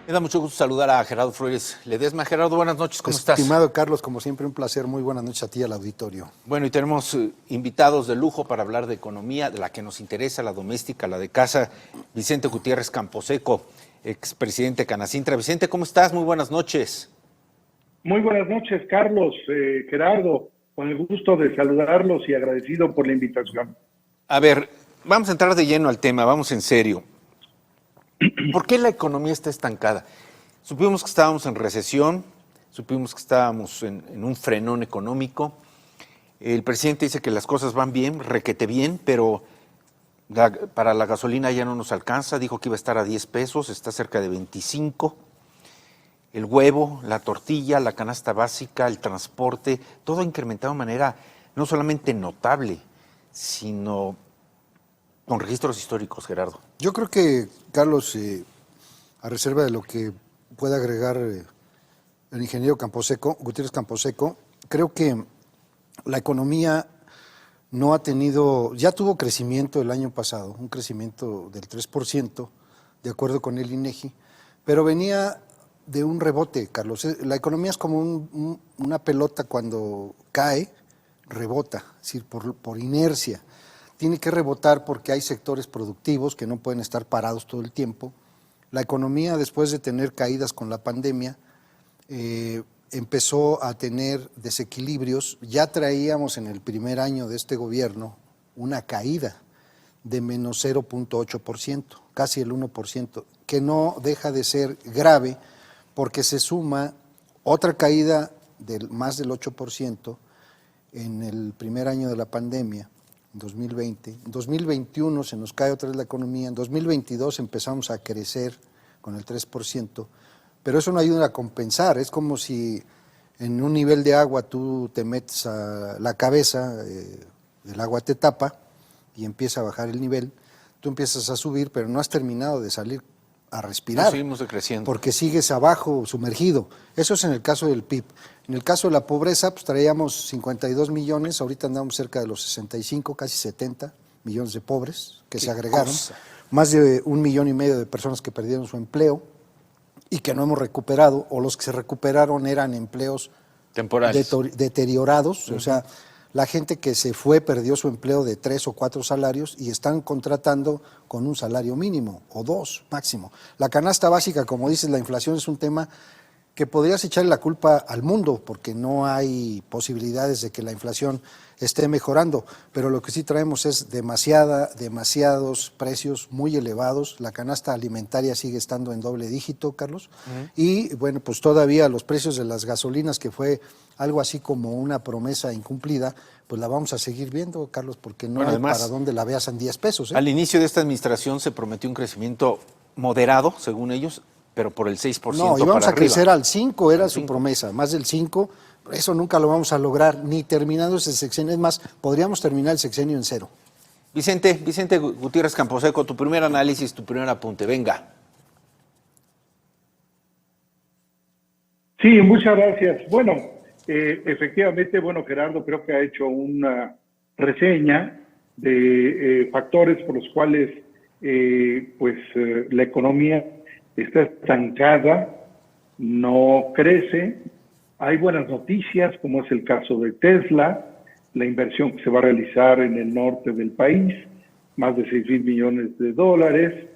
Me da mucho gusto saludar a Gerardo Flores Ledesma. Gerardo, buenas noches, ¿cómo estás? Estimado Carlos, como siempre, un placer. Muy buenas noches a ti y al auditorio. Bueno, y tenemos invitados de lujo para hablar de economía, de la que nos interesa, la doméstica, la de casa. Vicente Gutiérrez Camposeco, expresidente de Canacintra. Vicente, ¿cómo estás? Muy buenas noches. Muy buenas noches, Carlos, Gerardo. Con el gusto de saludarlos y agradecido por la invitación. A ver, vamos a entrar de lleno al tema, vamos en serio. ¿Por qué la economía está estancada? Supimos que estábamos en recesión, supimos que estábamos en un frenón económico. El presidente dice que las cosas van bien, requete bien, pero para la gasolina ya no nos alcanza. Dijo que iba a estar a 10 pesos, está cerca de 25. El huevo, la tortilla, la canasta básica, el transporte, todo ha incrementado de manera no solamente notable, sino con registros históricos, Gerardo. Yo creo que, Carlos, a reserva de lo que pueda agregar el ingeniero Gutiérrez Camposeco, creo que la economía no ha tenido, ya tuvo crecimiento el año pasado, un crecimiento del 3%, de acuerdo con el INEGI, pero venía de un rebote, Carlos. La economía es como una pelota cuando cae, rebota, es decir, por inercia. Tiene que rebotar porque hay sectores productivos que no pueden estar parados todo el tiempo. La economía, después de tener caídas con la pandemia, empezó a tener desequilibrios. Ya traíamos en el primer año de este gobierno una caída de menos 0.8%, casi el 1%, que no deja de ser grave porque se suma otra caída del más del 8% en el primer año de la pandemia, en 2020. En 2021 se nos cae otra vez la economía, en 2022 empezamos a crecer con el 3%, pero eso no ayuda a compensar. Es como si en un nivel de agua tú te metes a la cabeza, el agua te tapa y empieza a bajar el nivel, tú empiezas a subir, pero no has terminado de salir a respirar. No seguimos decreciendo. Porque sigues abajo, sumergido. Eso es en el caso del PIB. En el caso de la pobreza, pues traíamos 52 millones, ahorita andamos cerca de los 65, casi 70 millones de pobres que se agregaron. Cosa. Más de 1,5 millones de personas que perdieron su empleo y que no hemos recuperado, o los que se recuperaron eran empleos temporales, deteriorados, o sea, la gente que se fue perdió su empleo de 3 o 4 salarios y están contratando con un salario mínimo o 2 máximo. La canasta básica, como dices, la inflación es un tema que podrías echarle la culpa al mundo porque no hay posibilidades de que la inflación esté mejorando, pero lo que sí traemos es demasiados precios muy elevados. La canasta alimentaria sigue estando en doble dígito, Carlos, y bueno, pues todavía los precios de las gasolinas, que fue algo así como una promesa incumplida, pues la vamos a seguir viendo, Carlos, porque no hay además, para dónde la veas en 10 pesos. Al inicio de esta administración se prometió un crecimiento moderado, según ellos, pero por el 6% No, íbamos para a crecer arriba. al 5%, era su promesa, más del 5%, eso nunca lo vamos a lograr, ni terminando ese sexenio. Es más, podríamos terminar el sexenio en 0. Vicente Gutiérrez Camposeco, tu primer análisis, tu primer apunte, venga. Sí, muchas gracias. Bueno, efectivamente, bueno, Gerardo creo que ha hecho una reseña de factores por los cuales la economía está estancada, no crece. Hay buenas noticias, como es el caso de Tesla, la inversión que se va a realizar en el norte del país, más de 6,000 millones de dólares,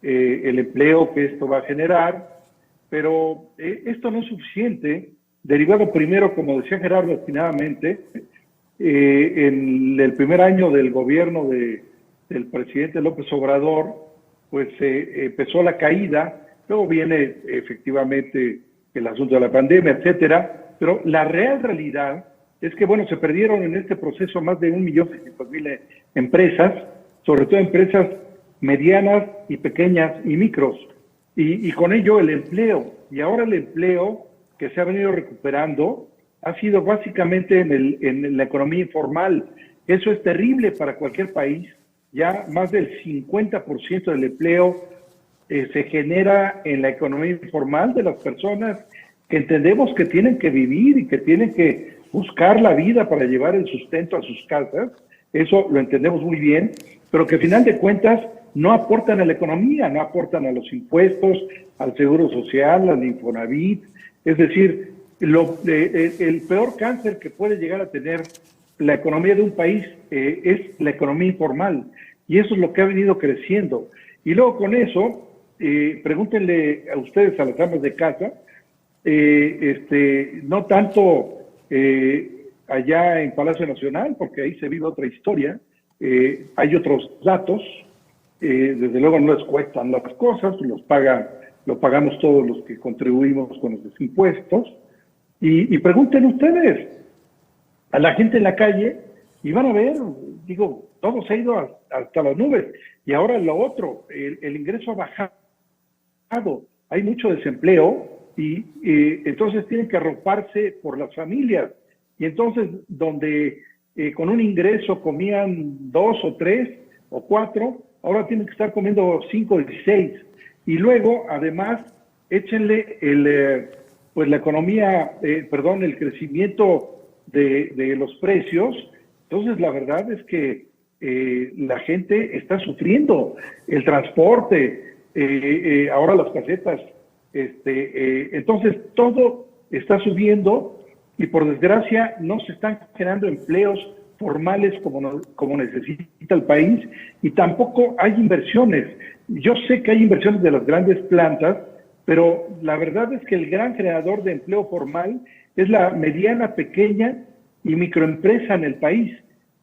el empleo que esto va a generar, pero esto no es suficiente, derivado primero, como decía Gerardo atinadamente, en el primer año del gobierno del presidente López Obrador, pues empezó la caída, luego viene efectivamente el asunto de la pandemia, etcétera, pero la realidad es que, bueno, se perdieron en este proceso más de 1,600,000 empresas, sobre todo empresas medianas y pequeñas y micros, y con ello el empleo, y ahora el empleo que se ha venido recuperando ha sido básicamente en la economía informal. Eso es terrible para cualquier país. Ya más del 50% del empleo se genera en la economía informal de las personas que entendemos que tienen que vivir y que tienen que buscar la vida para llevar el sustento a sus casas. Eso lo entendemos muy bien, pero que al final de cuentas no aportan a la economía, no aportan a los impuestos, al seguro social, al Infonavit. Es decir, el peor cáncer que puede llegar a tener la economía de un país es la economía informal, y eso es lo que ha venido creciendo. Y luego con eso, pregúntenle a ustedes, a las amas de casa, no tanto allá en Palacio Nacional, porque ahí se vive otra historia, hay otros datos, desde luego no les cuestan las cosas, lo pagamos todos los que contribuimos con los impuestos, y pregunten ustedes a la gente en la calle y van a ver, digo, todo se ha ido hasta las nubes. Y ahora lo otro, el ingreso ha bajado, hay mucho desempleo y entonces tienen que arroparse por las familias. Y entonces donde con un ingreso comían 2 o 3 o 4, ahora tienen que estar comiendo 5 o 6. Y luego, además, échenle la economía, el crecimiento de los precios. Entonces la verdad es que la gente está sufriendo el transporte, ahora las casetas, entonces todo está subiendo y por desgracia no se están generando empleos formales como necesita el país, y tampoco hay inversiones. Yo sé que hay inversiones de las grandes plantas, pero la verdad es que el gran generador de empleo formal es la mediana, pequeña y microempresa en el país.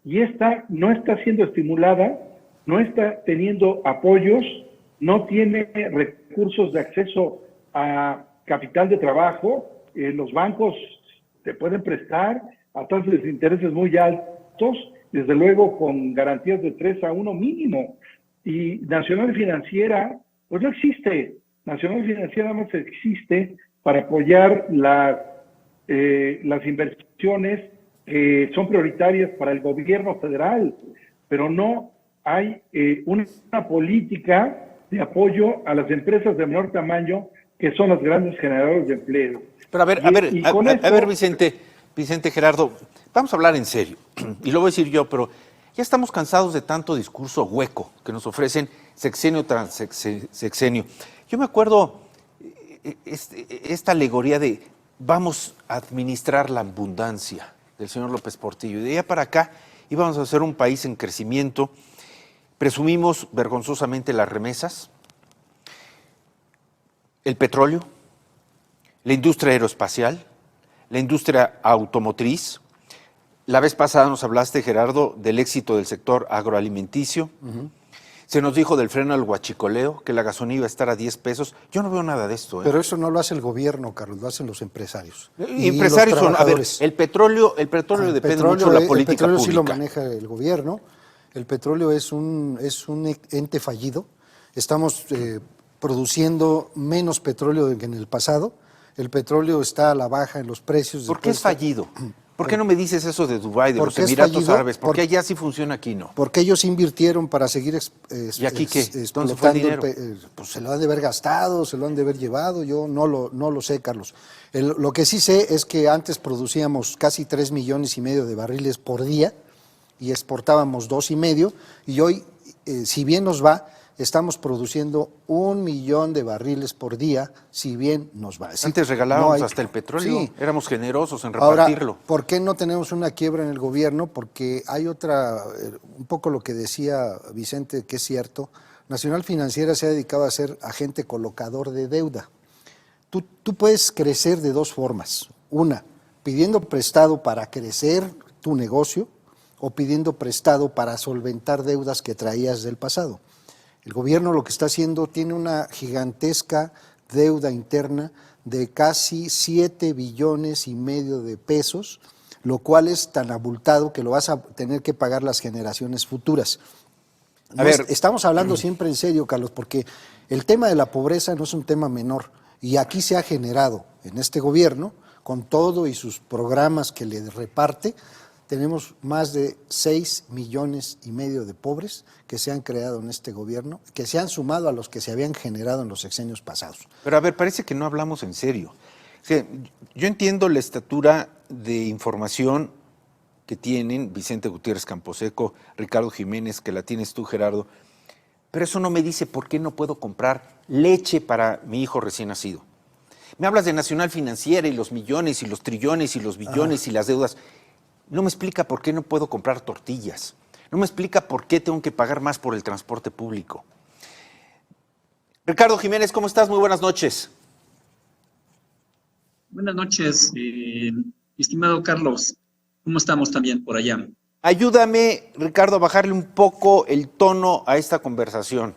Y esta no está siendo estimulada, no está teniendo apoyos, no tiene recursos de acceso a capital de trabajo. Los bancos te pueden prestar a tasas de intereses muy altos, desde luego con garantías de 3-1 mínimo. Y Nacional Financiera, pues no existe. Nacional Financiera nada más existe para apoyar las inversiones que son prioritarias para el gobierno federal, pero no hay una política de apoyo a las empresas de menor tamaño, que son las grandes generadoras de empleo. Pero a ver, Vicente Gerardo, vamos a hablar en serio, y lo voy a decir yo, pero ya estamos cansados de tanto discurso hueco que nos ofrecen sexenio tras sexenio. Yo me acuerdo esta alegoría de vamos a administrar la abundancia del señor López Portillo, y de allá para acá íbamos a ser un país en crecimiento. Presumimos vergonzosamente las remesas, el petróleo, la industria aeroespacial, la industria automotriz. La vez pasada nos hablaste, Gerardo, del éxito del sector agroalimenticio. Se nos dijo del freno al huachicoleo, que la gasolina iba a estar a 10 pesos. Yo no veo nada de esto. Pero eso no lo hace el gobierno, Carlos, lo hacen los empresarios. Empresarios son, a ver, el petróleo depende mucho de la política pública. El petróleo sí lo maneja el gobierno. El petróleo es un ente fallido. Estamos produciendo menos petróleo que en el pasado. El petróleo está a la baja en los precios. ¿Por qué es fallido? ¿Por qué no me dices eso de Dubái, de los Emiratos Árabes? ¿Por qué allá sí funciona, aquí no? Porque ellos invirtieron para seguir ¿Y aquí qué? explotando. ¿Dónde fue el dinero? Pues se lo han de haber gastado, se lo han de haber llevado. Yo no lo sé, Carlos. Lo que sí sé es que antes producíamos casi 3,5 millones de barriles por día y exportábamos 2,5, y hoy, si bien nos va, estamos produciendo 1 millón de barriles por día, si bien nos va. Sí, antes regalábamos hasta el petróleo, sí. Éramos generosos en repartirlo. Ahora, ¿por qué no tenemos una quiebra en el gobierno? Porque hay otra, un poco lo que decía Vicente, que es cierto. Nacional Financiera se ha dedicado a ser agente colocador de deuda. Tú puedes crecer de dos formas. Una, pidiendo prestado para crecer tu negocio, o pidiendo prestado para solventar deudas que traías del pasado. El gobierno lo que está haciendo, tiene una gigantesca deuda interna de casi 7,5 billones de pesos, lo cual es tan abultado que lo vas a tener que pagar las generaciones futuras. Estamos hablando siempre en serio, Carlos, porque el tema de la pobreza no es un tema menor, y aquí se ha generado en este gobierno, con todo y sus programas que le reparte, tenemos más de 6,5 millones de pobres que se han creado en este gobierno, que se han sumado a los que se habían generado en los sexenios pasados. Pero a ver, parece que no hablamos en serio. O sea, yo entiendo la estatura de información que tienen Vicente Gutiérrez Camposeco, Ricardo Jiménez, que la tienes tú, Gerardo, pero eso no me dice por qué no puedo comprar leche para mi hijo recién nacido. Me hablas de Nacional Financiera y los millones y los trillones y los billones y las deudas. No me explica por qué no puedo comprar tortillas. No me explica por qué tengo que pagar más por el transporte público. Ricardo Jiménez, ¿cómo estás? Muy buenas noches. Buenas noches, estimado Carlos. ¿Cómo estamos también por allá? Ayúdame, Ricardo, a bajarle un poco el tono a esta conversación.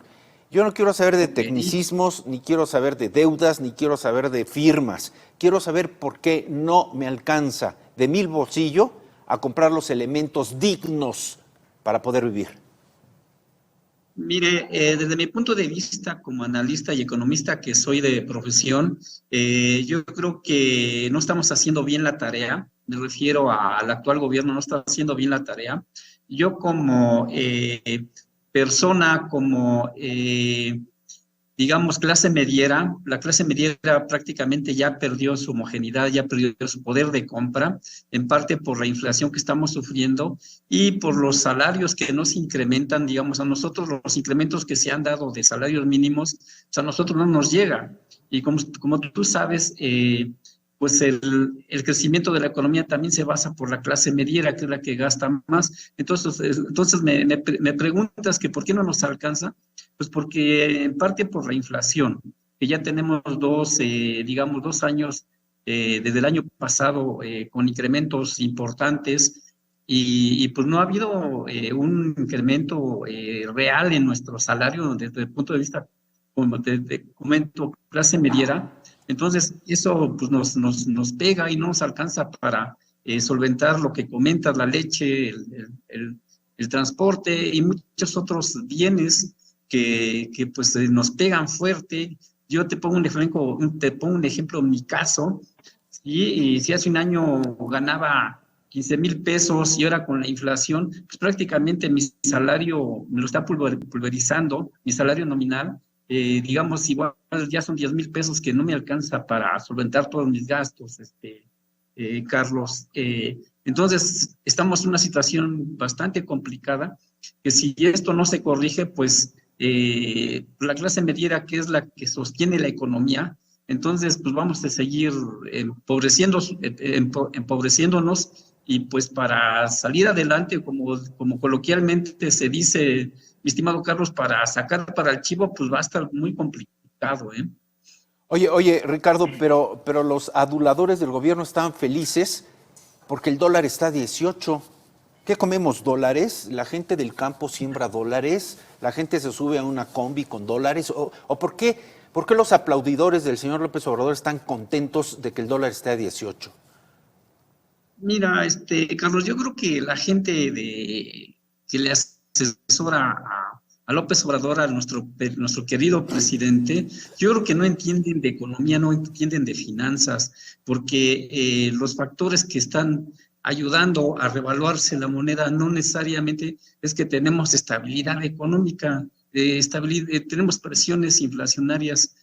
Yo no quiero saber de tecnicismos, ni quiero saber de deudas, ni quiero saber de firmas. Quiero saber por qué no me alcanza de mi bolsillo a comprar los elementos dignos para poder vivir. Mire, desde mi punto de vista como analista y economista que soy de profesión, yo creo que no estamos haciendo bien la tarea. Me refiero al actual gobierno, no está haciendo bien la tarea. Yo como persona, como digamos clase mediera, la clase mediera prácticamente ya perdió su homogeneidad, ya perdió su poder de compra, en parte por la inflación que estamos sufriendo y por los salarios que no se incrementan, digamos, a nosotros los incrementos que se han dado de salarios mínimos, pues a nosotros no nos llega. Y como tú sabes, pues el crecimiento de la economía también se basa por la clase mediera, que es la que gasta más. Entonces me preguntas que por qué no nos alcanza. Pues porque en parte por la inflación, que ya tenemos digamos, 2 años desde el año pasado con incrementos importantes y pues no ha habido un incremento real en nuestro salario desde el punto de vista, como te comento, clase mediera. Entonces eso pues nos pega y no nos alcanza para solventar lo que comentas, la leche, el transporte y muchos otros bienes que pues nos pegan fuerte. Yo te pongo un ejemplo en mi caso, ¿sí? Y si hace un año ganaba 15,000 pesos y ahora con la inflación, pues prácticamente mi salario me lo está pulverizando, mi salario nominal, digamos, igual ya son 10,000 pesos que no me alcanza para solventar todos mis gastos, Carlos. Entonces, estamos en una situación bastante complicada, que si esto no se corrige, pues la clase mediera, que es la que sostiene la economía, entonces pues vamos a seguir empobreciéndonos y pues para salir adelante, como coloquialmente se dice, mi estimado Carlos, para sacar para el chivo, pues va a estar muy complicado, ¿eh? Oye, Ricardo, pero los aduladores del gobierno estaban felices porque el dólar está a 18. ¿Qué comemos? ¿Dólares? ¿La gente del campo siembra dólares? ¿La gente se sube a una combi con dólares? ¿O por qué los aplaudidores del señor López Obrador están contentos de que el dólar esté a 18? Mira, Carlos, yo creo que la gente que le asesora a López Obrador, a nuestro querido presidente, yo creo que no entienden de economía, no entienden de finanzas, porque los factores que están ayudando a revaluarse la moneda no necesariamente es que tenemos estabilidad económica, tenemos presiones inflacionarias,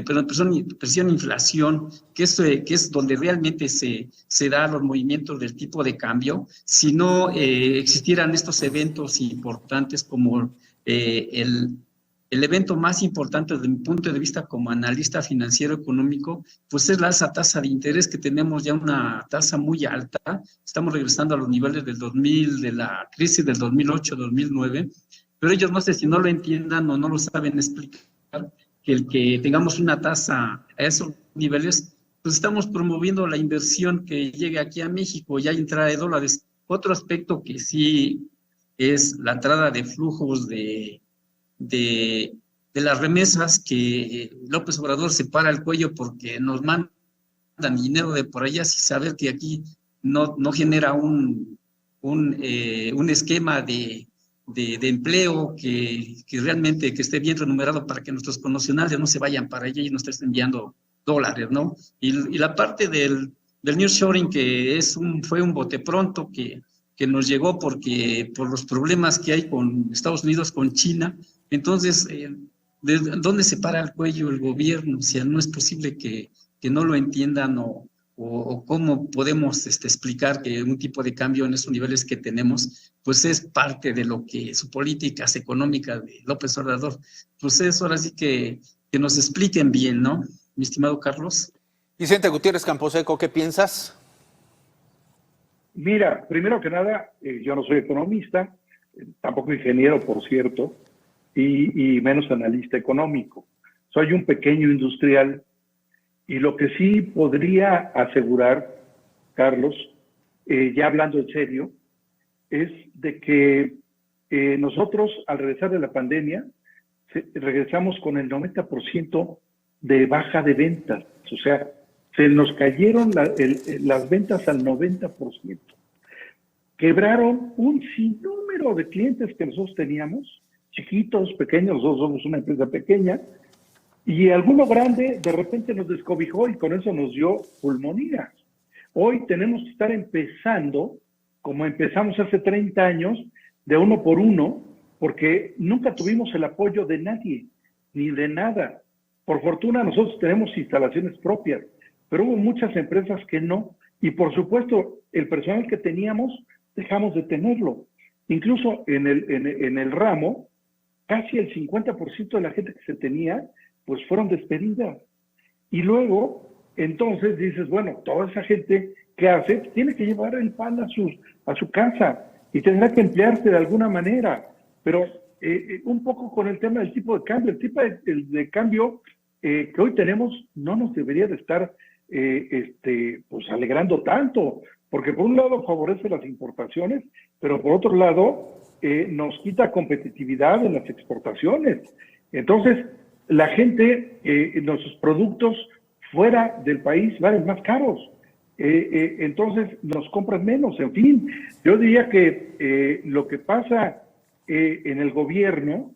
pero presión inflación, que es donde realmente se dan los movimientos del tipo de cambio. Si no existieran estos eventos importantes como el evento más importante desde mi punto de vista como analista financiero económico, pues es la alta tasa de interés, que tenemos ya una tasa muy alta. Estamos regresando a los niveles del 2000, de la crisis del 2008-2009, pero ellos no sé si no lo entiendan o no lo saben explicar, que el que tengamos una tasa a esos niveles, pues estamos promoviendo la inversión que llegue aquí a México, ya hay entrada de dólares. Otro aspecto que sí es la entrada de flujos de las remesas, que López Obrador se para el cuello porque nos mandan dinero de por allá sin saber que aquí no genera un esquema de empleo que realmente que esté bien remunerado para que nuestros connacionales no se vayan para allá y nos estén enviando dólares, ¿no? Y la parte del nearshoring, que fue un bote pronto que nos llegó por los problemas que hay con Estados Unidos, con China. Entonces, ¿de dónde se para el cuello el gobierno? O sea, no es posible que no lo entiendan o o cómo podemos explicar que un tipo de cambio en esos niveles que tenemos, pues es parte de lo que su políticas económicas de López Obrador, pues es ahora sí que nos expliquen bien, ¿no? Mi estimado Carlos. Vicente Gutiérrez Camposeco, ¿qué piensas? Mira, primero que nada, yo no soy economista, tampoco ingeniero, por cierto, y menos analista económico. Soy un pequeño industrial y lo que sí podría asegurar, Carlos, ya hablando en serio, es de que nosotros al regresar de la pandemia regresamos con el 90% de baja de ventas, o sea, se nos cayeron las ventas al 90%. Quebraron un sinnúmero de clientes que nosotros teníamos, chiquitos, pequeños, nosotros somos una empresa pequeña, y alguno grande de repente nos descobijó y con eso nos dio pulmonía. Hoy tenemos que estar empezando, como empezamos hace 30 años, de uno por uno, porque nunca tuvimos el apoyo de nadie, ni de nada. Por fortuna nosotros tenemos instalaciones propias, pero hubo muchas empresas que no. Y por supuesto, el personal que teníamos, dejamos de tenerlo. Incluso en el ramo, casi el 50% de la gente que se tenía, pues fueron despedidas. Y luego, entonces dices, bueno, toda esa gente, ¿qué hace? Tiene que llevar el pan a su casa y tendrá que emplearse de alguna manera. Pero un poco con el tema del tipo de cambio. El tipo de cambio que hoy tenemos no nos debería de estar pues alegrando tanto, porque por un lado favorece las importaciones, pero por otro lado nos quita competitividad en las exportaciones. Entonces, la gente, nuestros productos fuera del país valen más caros. Entonces nos compran menos. En fin, yo diría que lo que pasa en el gobierno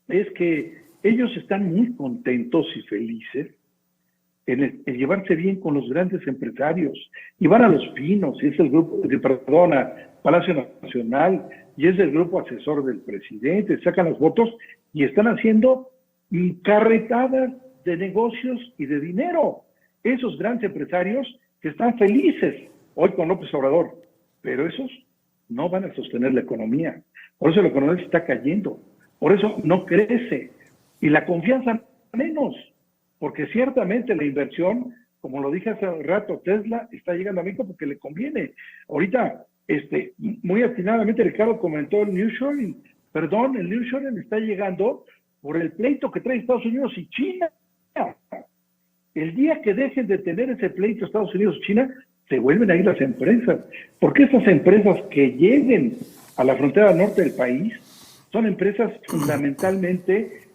es que ellos están muy contentos y felices en llevarse bien con los grandes empresarios, y van a Los Pinos, y es el grupo, perdona, Palacio Nacional, y es el grupo asesor del presidente, sacan las fotos y están haciendo carretadas de negocios y de dinero. Esos grandes empresarios que están felices hoy con López Obrador, pero esos no van a sostener la economía. Por eso la economía se está cayendo, por eso no crece, y la confianza menos, porque ciertamente la inversión, como lo dije hace rato, Tesla está llegando a México porque le conviene. Ahorita, muy atinadamente Ricardo comentó el nearshoring. Perdón, el nearshoring está llegando por el pleito que trae Estados Unidos y China. El día que dejen de tener ese pleito Estados Unidos y China, se vuelven a ir las empresas. Porque estas empresas que lleguen a la frontera norte del país son empresas fundamentalmente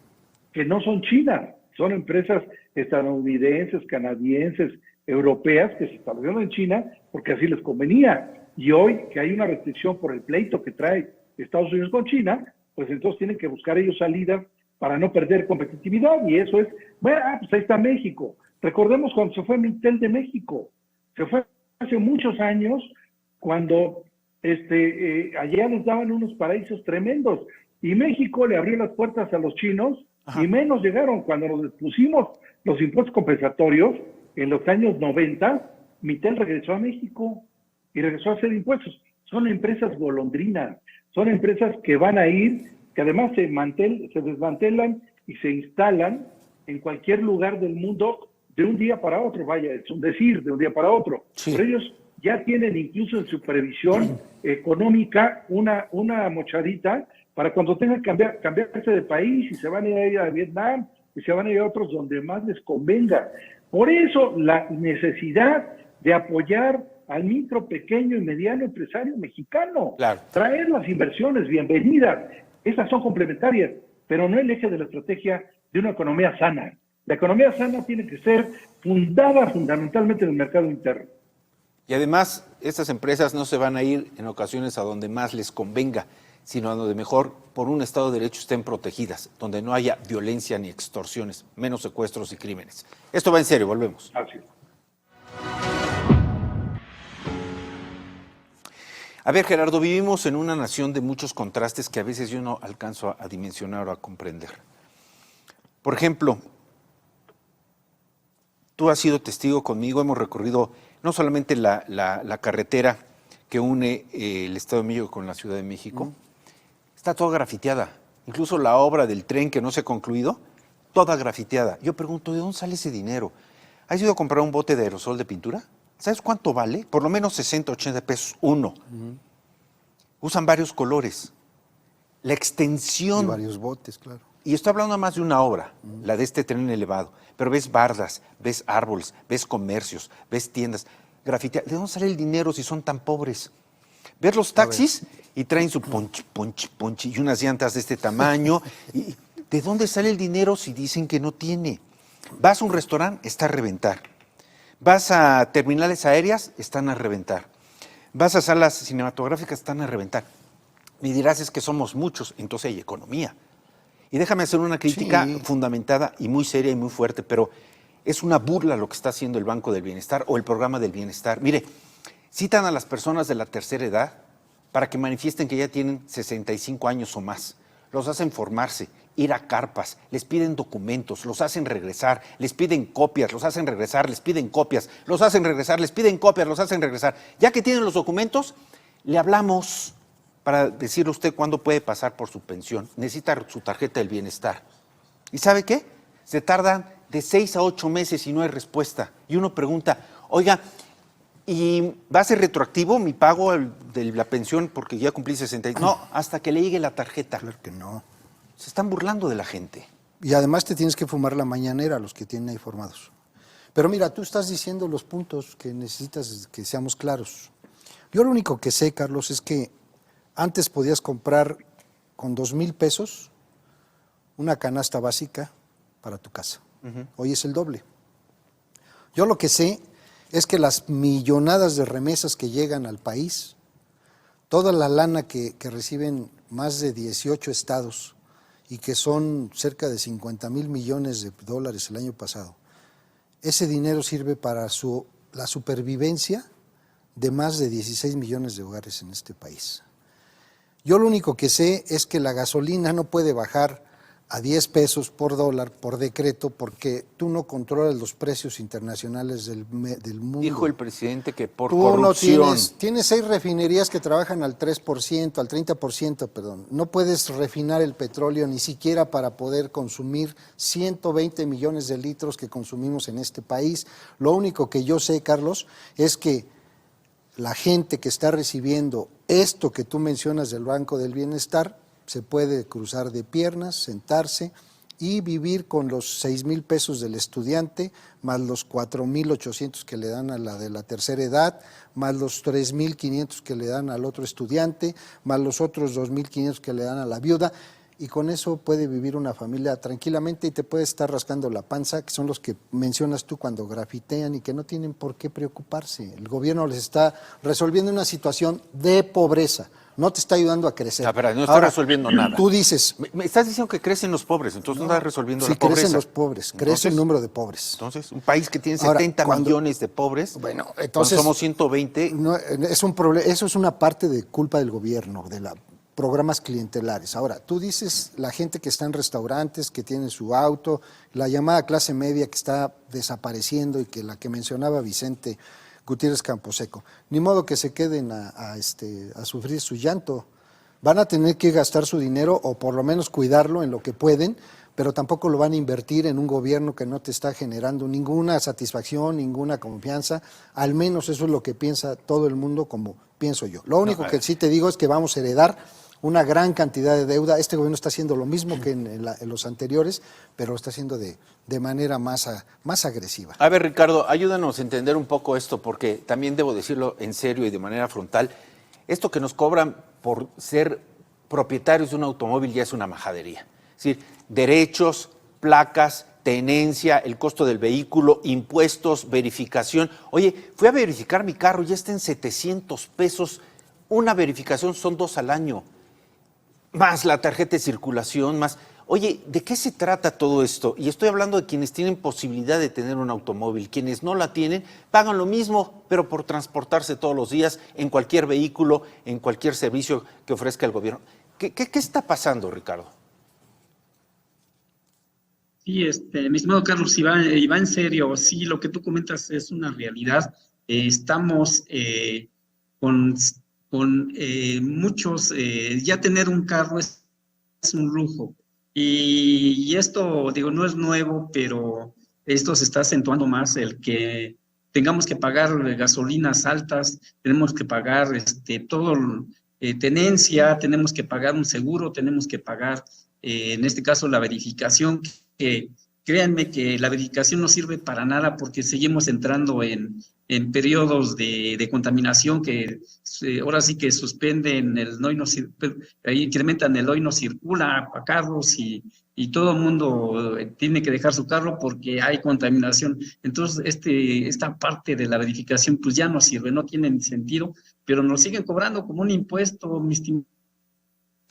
que no son chinas. Son empresas estadounidenses, canadienses, europeas que se establecieron en China porque así les convenía. Y hoy que hay una restricción por el pleito que trae Estados Unidos con China, pues entonces tienen que buscar ellos salidas para no perder competitividad. Y eso es, bueno, pues ahí está México. Recordemos cuando se fue Mitel de México. Se fue hace muchos años cuando allá les daban unos paraísos tremendos. Y México le abrió las puertas a los chinos. Ajá. Y menos llegaron cuando nos pusimos los impuestos compensatorios en los años 90, Mitel regresó a México y regresó a hacer impuestos. Son empresas golondrinas, son empresas que van a ir, que además se desmantelan y se instalan en cualquier lugar del mundo de un día para otro, vaya, es un decir, de un día para otro. Sí. Pero ellos ya tienen incluso en su previsión económica una mochadita para cuando tengan que cambiarse de país y se van a ir a Vietnam y se van a ir a otros donde más les convenga. Por eso la necesidad de apoyar al micro, pequeño y mediano empresario mexicano. Claro. Traer las inversiones, bienvenidas. Esas son complementarias, pero no el eje de la estrategia de una economía sana. La economía sana tiene que ser fundada fundamentalmente en el mercado interno. Y además, estas empresas no se van a ir en ocasiones a donde más les convenga, sino a donde mejor, por un Estado de Derecho, estén protegidas, donde no haya violencia ni extorsiones, menos secuestros y crímenes. Esto va en serio, volvemos. Así es. A ver, Gerardo, vivimos en una nación de muchos contrastes que a veces yo no alcanzo a dimensionar o a comprender. Por ejemplo, Tú has sido testigo conmigo, hemos recorrido no solamente la carretera que une el Estado de México con la Ciudad de México, está toda grafiteada. Incluso la obra del tren que no se ha concluido, toda grafiteada. Yo pregunto, ¿de dónde sale ese dinero? ¿Has ido a comprar un bote de aerosol de pintura? ¿Sabes cuánto vale? Por lo menos 60, 80 pesos uno. Usan varios colores. La extensión. Y varios botes, claro. Y estoy hablando más de una obra, la de este tren elevado. Pero ves bardas, ves árboles, ves comercios, ves tiendas. Grafiteadas. ¿De dónde sale el dinero si son tan pobres? Ves los taxis y traen su ponchi y unas llantas de este tamaño. Y, ¿de dónde sale el dinero si dicen que no tiene? Vas a un restaurante, está a reventar. Vas a terminales aéreas, están a reventar. Vas a salas cinematográficas, están a reventar. Me dirás, es que somos muchos, entonces hay economía. Y déjame hacer una crítica fundamentada y muy seria y muy fuerte, pero es una burla lo que está haciendo el Banco del Bienestar o el Programa del Bienestar. Mire, citan a las personas de la tercera edad para que manifiesten que ya tienen 65 años o más. Los hacen formarse, ir a carpas, les piden documentos, los hacen regresar, les piden copias, los hacen regresar, les piden copias, los hacen regresar, les piden copias, los hacen regresar. Ya que tienen los documentos, le hablamos para decirle a usted cuándo puede pasar por su pensión. Necesita su tarjeta del bienestar. ¿Y sabe qué? Se tardan de 6 a 8 meses y no hay respuesta. Y uno pregunta, oiga, ¿y va a ser retroactivo mi pago de la pensión porque ya cumplí 60? No, hasta que le llegue la tarjeta. Claro que no. Se están burlando de la gente. Y además te tienes que fumar la mañanera, los que tienen ahí formados. Pero mira, tú estás diciendo los puntos que necesitas que seamos claros. Yo lo único que sé, Carlos, es que antes podías comprar con 2,000 pesos una canasta básica para tu casa. Hoy es el doble. Yo lo que sé es que las millonadas de remesas que llegan al país, toda la lana que reciben más de 18 estados y que son cerca de 50,000 millones de dólares el año pasado, ese dinero sirve para la supervivencia de más de 16 millones de hogares en este país. Yo lo único que sé es que la gasolina no puede bajar a 10 pesos por dólar por decreto porque tú no controlas los precios internacionales del mundo. Dijo el presidente que por tú corrupción. No tienes 6 refinerías que trabajan al 3%, al 30%, perdón. No puedes refinar el petróleo ni siquiera para poder consumir 120 millones de litros que consumimos en este país. Lo único que yo sé, Carlos, es que la gente que está recibiendo esto que tú mencionas del Banco del Bienestar se puede cruzar de piernas, sentarse y vivir con los 6,000 pesos del estudiante, más los 4,800 que le dan a la de la tercera edad, más los 3,500 que le dan al otro estudiante, más los otros 2,500 que le dan a la viuda. Y con eso puede vivir una familia tranquilamente y te puede estar rascando la panza, que son los que mencionas tú cuando grafitean y que no tienen por qué preocuparse. El gobierno les está resolviendo una situación de pobreza, no te está ayudando a crecer. No está resolviendo nada. Tú dices... Me estás diciendo que crecen los pobres, entonces no estás resolviendo la sí, pobreza. crecen los pobres, crece el número de pobres. Entonces, un país que tiene 70 millones de pobres, bueno, entonces, somos 120... No, eso es una parte de culpa del gobierno, de la programas clientelares. Ahora, tú dices la gente que está en restaurantes, que tiene su auto, la llamada clase media que está desapareciendo y que la que mencionaba Vicente Gutiérrez Camposeco. Ni modo que se queden a sufrir su llanto. Van a tener que gastar su dinero o por lo menos cuidarlo en lo que pueden, pero tampoco lo van a invertir en un gobierno que no te está generando ninguna satisfacción, ninguna confianza. Al menos eso es lo que piensa todo el mundo, como pienso yo. Lo único que sí te digo es que vamos a heredar una gran cantidad de deuda. Este gobierno está haciendo lo mismo que en los anteriores, pero lo está haciendo de manera más agresiva. A ver, Ricardo, ayúdanos a entender un poco esto, porque también debo decirlo en serio y de manera frontal. Esto que nos cobran por ser propietarios de un automóvil ya es una majadería. Es decir, derechos, placas, tenencia, el costo del vehículo, impuestos, verificación. Oye, fui a verificar mi carro, ya está en 700 pesos. Una verificación son 2 al año. Más la tarjeta de circulación, más... Oye, ¿de qué se trata todo esto? Y estoy hablando de quienes tienen posibilidad de tener un automóvil. Quienes no la tienen, pagan lo mismo, pero por transportarse todos los días en cualquier vehículo, en cualquier servicio que ofrezca el gobierno. ¿Qué está pasando, Ricardo? Sí, mi estimado Carlos, y va en serio, sí, lo que tú comentas es una realidad. Estamos con, muchos, ya tener un carro es un lujo. Y esto, digo, no es nuevo, pero esto se está acentuando más, el que tengamos que pagar gasolinas altas, tenemos que pagar todo, tenencia, tenemos que pagar un seguro, tenemos que pagar, en este caso, la verificación, que créanme que la verificación no sirve para nada porque seguimos entrando en periodos de contaminación que ahora sí que suspenden el no y no incrementan el hoy no circula para carros y todo el mundo tiene que dejar su carro porque hay contaminación. Entonces, esta parte de la verificación pues ya no sirve, no tiene ni sentido, pero nos siguen cobrando como un impuesto, mis estimados.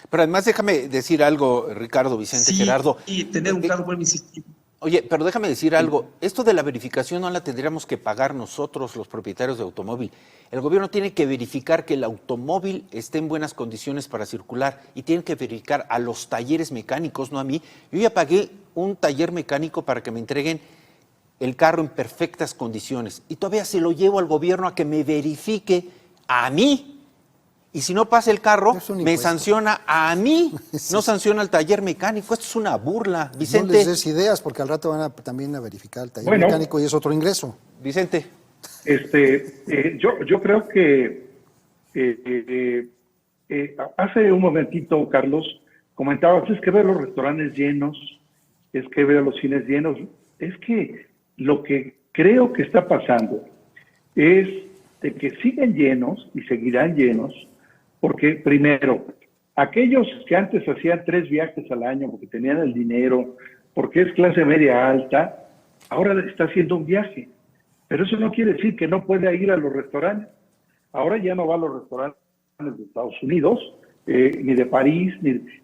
Pero además déjame decir algo, Ricardo, Vicente, Sí, Gerardo. y tener un carro, vuelvo a insistir. Oye, pero déjame decir algo. Esto de la verificación no la tendríamos que pagar nosotros, los propietarios de automóvil. El gobierno tiene que verificar que el automóvil esté en buenas condiciones para circular y tiene que verificar a los talleres mecánicos, no a mí. Yo ya pagué un taller mecánico para que me entreguen el carro en perfectas condiciones y todavía se lo llevo al gobierno a que me verifique a mí. Y si no pasa el carro, me sanciona a mí, no sanciona al taller mecánico. Esto es una burla, Vicente. No les des ideas, porque al rato van también a verificar el taller mecánico y es otro ingreso. Vicente. Yo creo que hace un momentito, Carlos, comentabas, es que ver los restaurantes llenos, es que ver los cines llenos. Es que lo que creo que está pasando es de que siguen llenos y seguirán llenos, porque primero, aquellos que antes hacían 3 viajes al año porque tenían el dinero, porque es clase media alta, ahora está haciendo un viaje. Pero eso no quiere decir que no pueda ir a los restaurantes. Ahora ya no va a los restaurantes de Estados Unidos, ni de París,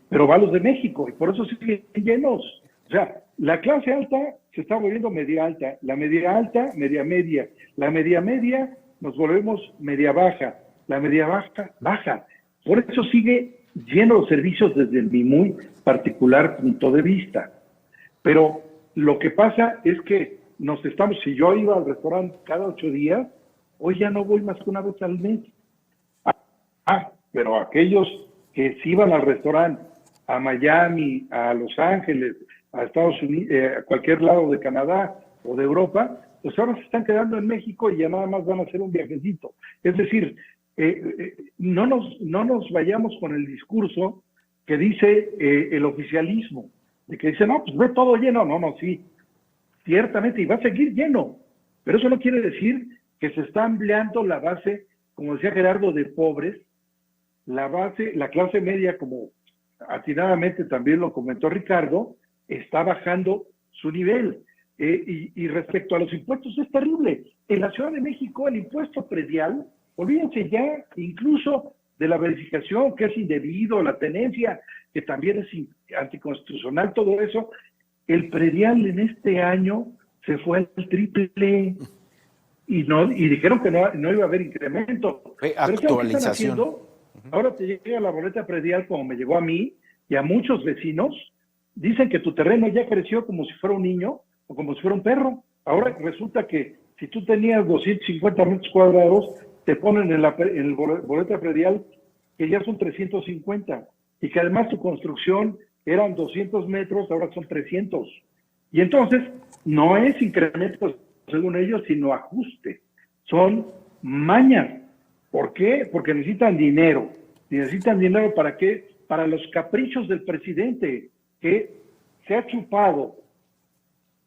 pero va a los de México, y por eso siguen llenos. O sea, la clase alta se está volviendo media alta, la media alta, media media, la media media nos volvemos media baja, la media baja, baja. Por eso sigue lleno los servicios desde mi muy particular punto de vista. Pero lo que pasa es que si yo iba al restaurante cada 8 días, hoy ya no voy más que una vez al mes. Pero aquellos que sí iban al restaurante, a Miami, a Los Ángeles, a Estados Unidos, a cualquier lado de Canadá o de Europa, pues ahora se están quedando en México y ya nada más van a hacer un viajecito. Es decir, no nos vayamos con el discurso que dice el oficialismo, de que dice, no, pues ve todo lleno. No, sí, ciertamente, y va a seguir lleno, pero eso no quiere decir que se está ampliando la base, como decía Gerardo, de pobres, la clase media, como atinadamente también lo comentó Ricardo, está bajando su nivel. Y respecto a los impuestos es terrible. En la Ciudad de México el impuesto predial, olvídense ya incluso de la verificación que es indebido, la tenencia que también es anticonstitucional, todo eso, el predial en este año se fue al triple y dijeron que no iba a haber incremento. Actualización. ¿Qué están haciendo? Ahora te llega la boleta predial como me llegó a mí y a muchos vecinos, dicen que tu terreno ya creció como si fuera un niño o como si fuera un perro. Ahora resulta que si tú tenías 250 metros cuadrados, te ponen en el boleta predial que ya son 350 y que además tu construcción eran 200 metros, ahora son 300. Y entonces no es incremento según ellos, sino ajuste. Son mañas. ¿Por qué? Porque necesitan dinero. ¿Y necesitan dinero para qué? Para los caprichos del presidente, que se ha chupado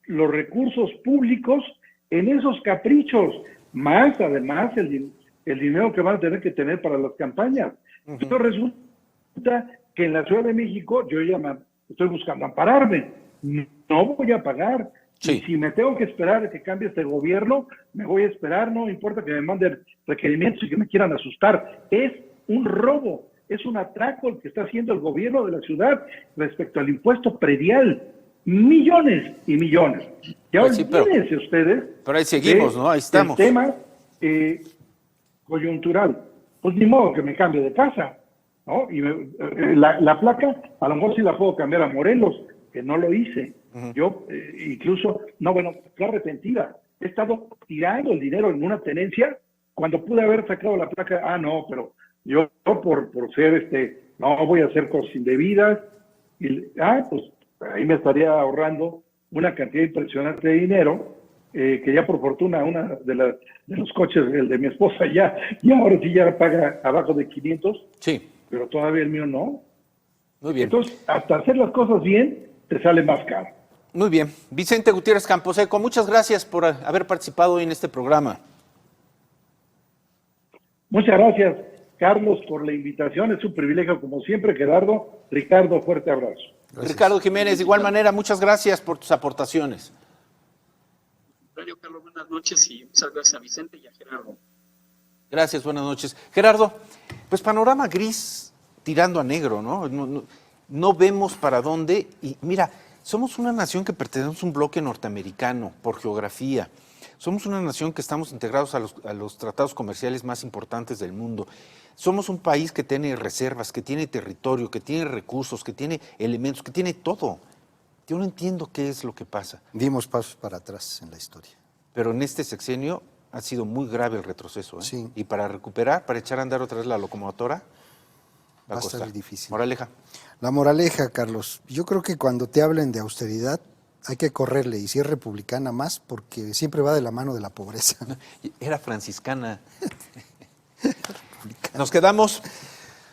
los recursos públicos en esos caprichos, más además el dinero que van a tener para las campañas. Entonces resulta que en la Ciudad de México yo ya estoy buscando ampararme, no voy a pagar. Sí. Y si me tengo que esperar a que cambie este gobierno, me voy a esperar, no importa que me manden requerimientos y que me quieran asustar. Es un robo, es un atraco el que está haciendo el gobierno de la ciudad respecto al impuesto predial. Millones y millones. Ya pues olvídense sí, ustedes. Pero ahí seguimos, ¿no? Ahí estamos. El tema coyuntural. Pues ni modo que me cambie de casa, ¿no? Y la placa, a lo mejor sí la puedo cambiar a Morelos, que no lo hice. Yo incluso, no, bueno, fue arrepentida. He estado tirando el dinero en una tenencia cuando pude haber sacado la placa. No, pero yo por ser no voy a hacer cosas indebidas. Pues ahí me estaría ahorrando una cantidad impresionante de dinero, que ya por fortuna una de los coches, el de mi esposa, ya ahora sí ya paga abajo de 500, Sí, pero todavía el mío no. muy bien. Entonces, hasta hacer las cosas bien, te sale más caro. Muy bien. Vicente Gutiérrez Camposeco, muchas gracias por haber participado hoy en este programa. Muchas gracias, Carlos, por la invitación. Es un privilegio, como siempre, Gerardo. Ricardo, fuerte abrazo. Gracias. Ricardo Jiménez, de igual manera, muchas gracias por tus aportaciones. Radio Carlos, buenas noches y muchas gracias a Vicente y a Gerardo. Gracias, buenas noches. Gerardo, pues panorama gris tirando a negro, ¿no? No vemos para dónde. Y mira, somos una nación que pertenecemos a un bloque norteamericano por geografía. Somos una nación que estamos integrados a los tratados comerciales más importantes del mundo. Somos un país que tiene reservas, que tiene territorio, que tiene recursos, que tiene elementos, que tiene todo. Yo no entiendo qué es lo que pasa. Dimos pasos para atrás en la historia. Pero en este sexenio ha sido muy grave el retroceso, ¿eh? Sí. Y para recuperar, para echar a andar otra vez la locomotora, Va a costar. estar difícil. Moraleja. La moraleja, Carlos, yo creo que cuando te hablen de austeridad hay que correrle, y si es republicana más, porque siempre va de la mano de la pobreza. Era franciscana. Nos quedamos.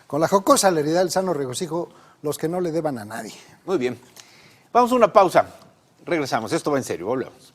Con la jocosa alegría del sano regocijo, los que no le deban a nadie. Muy bien. Vamos a una pausa. Regresamos. Esto va en serio. Volvemos.